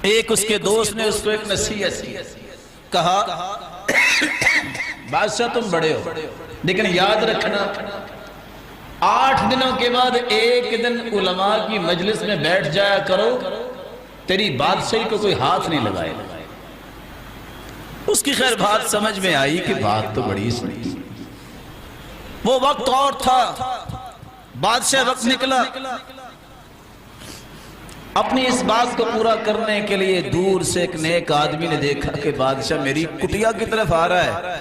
ایک اس کے دوست نے اس کو ایک نصیحت کی، کہا بادشاہ تم بڑے ہو لیکن یاد رکھنا 8 دنوں کے بعد ایک دن علماء کی مجلس میں بیٹھ جایا کرو، تیری بادشاہی کو کوئی ہاتھ نہیں لگائے۔ اس کی خیر بات سمجھ میں آئی کہ بات تو بڑی سنی، وہ وقت اور تھا، بادشاہ وقت نکلا۔ اپنی اس بات کو پورا کرنے کے لیے دور سے ایک نیک آدمی نے دیکھا کہ بادشاہ میری کٹیا کی طرف آ رہا ہے۔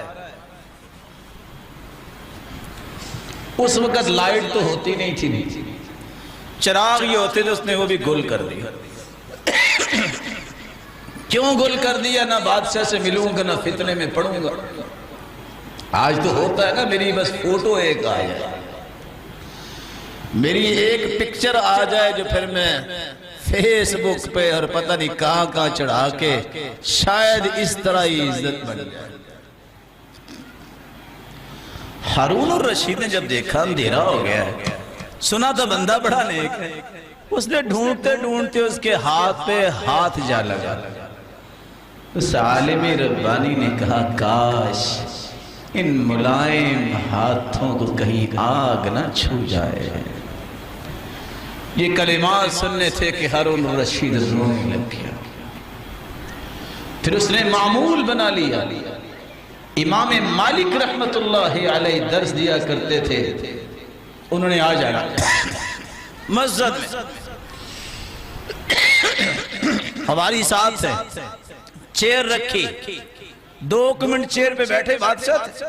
اس وقت لائٹ تو ہوتی نہیں تھی، چراغ یہ ہوتے تھے، اس نے وہ بھی گل کر دیا۔ کیوں گل کر دیا؟ نہ بادشاہ سے ملوں گا نہ فتنے میں پڑوں گا۔ آج تو ہوتا ہے نا، میری بس فوٹو ایک آ جائے، میری ایک پکچر آ جائے جو پھر میں فیس بک پہ اور پتہ نہیں کہاں کہاں چڑھا کے شاید اس طرح ہی عزت بن جائے۔ ہارون الرشید نے جب دیکھا اندھیرا ہو گیا ہے، سنا تھا بندہ بڑا نیک ہے، اس نے ڈھونڈتے ڈھونڈتے اس کے ہاتھ پہ ہاتھ جا لگا۔ اس عالم ربانی نے کہا کاش ان ملائم ہاتھوں کو کہیں آگ نہ چھو جائے۔ یہ کلمات سننے تھے کہ ہارون الرشید رونے لگ گیا۔ پھر اس نے معمول بنا لیا، امام مالک رحمت اللہ علیہ درس دیا کرتے تھے، انہوں نے آ جانا مسجد میں، ہماری ساتھ ہے، چیئر رکھی، 2 منٹ چیئر پہ بیٹھے بادشاہ تھے۔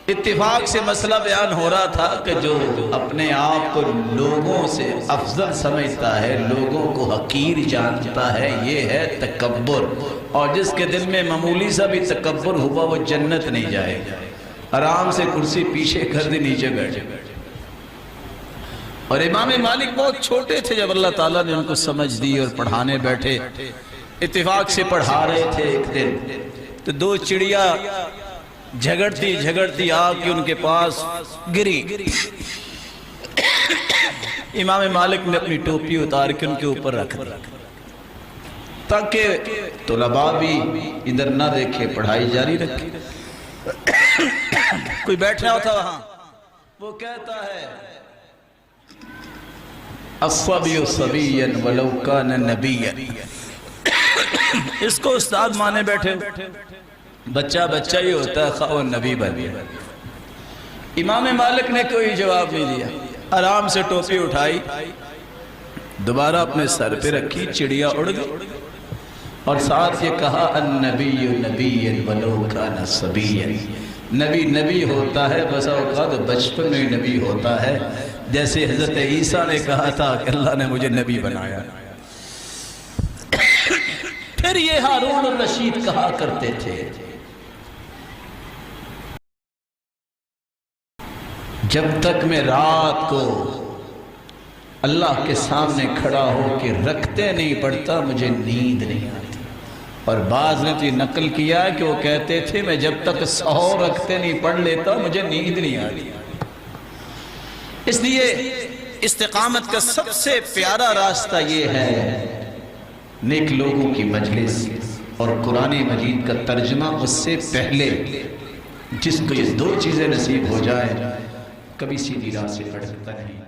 اتفاق سے مسئلہ بیان ہو رہا تھا کہ جو اپنے آپ کو لوگوں سے افضل سمجھتا ہے، لوگوں کو حقیر جانتا ہے، یہ ہے تکبر، اور جس کے دل میں معمولی سا بھی تکبر ہوا وہ جنت نہیں جائے گا۔ آرام سے کرسی پیچھے کر دی، نیچے بیٹھے۔ اور امام مالک بہت چھوٹے تھے جب اللہ تعالیٰ نے ان کو سمجھ دی اور پڑھانے بیٹھے۔ اتفاق سے پڑھا رہے تھے، ایک دن تو 2 چڑیا جھگڑتی آ کے ان کے پاس گری۔ امام مالک نے اپنی ٹوپی اتار کے ان کے اوپر رکھ دی تاکہ طلباء بھی ادھر نہ دیکھے، پڑھائی جاری رکھے۔ کوئی بیٹھا ہوتا وہاں، وہ کہتا ہے الصبی صبیا ولو کان نبیا، اس کو استاد مانے بیٹھے، بچہ بچہ ہی ہوتا ہے خواہ نبی بن گیا۔ امام مالک نے کوئی جواب نہیں دیا، آرام سے ٹوپی اٹھائی، دوبارہ اپنے سر پہ رکھی، چڑیا اڑ گئی، اور ساتھ یہ کہا النبی نبی ولو کان صبیا، نبی نبی ہوتا ہے بس اوقات بچپن میں نبی ہوتا ہے، جیسے حضرت عیسیٰ نے کہا تھا کہ اللہ نے مجھے نبی بنایا۔ پھر یہ ہارون الرشید کہا کرتے تھے جب تک میں رات کو اللہ کے سامنے کھڑا ہو کے رکھتے نہیں پڑھتا مجھے نیند نہیں آتی۔ اور بعض نے تو یہ نقل کیا کہ وہ کہتے تھے میں جب تک سحور رکھتے نہیں پڑھ لیتا مجھے نیند نہیں آتی۔ اس لیے استقامت کا سب سے پیارا راستہ یہ ہے نیک لوگوں کی مجلس اور قرآن مجید کا ترجمہ، اس سے پہلے جس کو یہ 2 چیزیں نصیب ہو جائیں کبھی سیدھی راہ سے بھٹکتا نہیں۔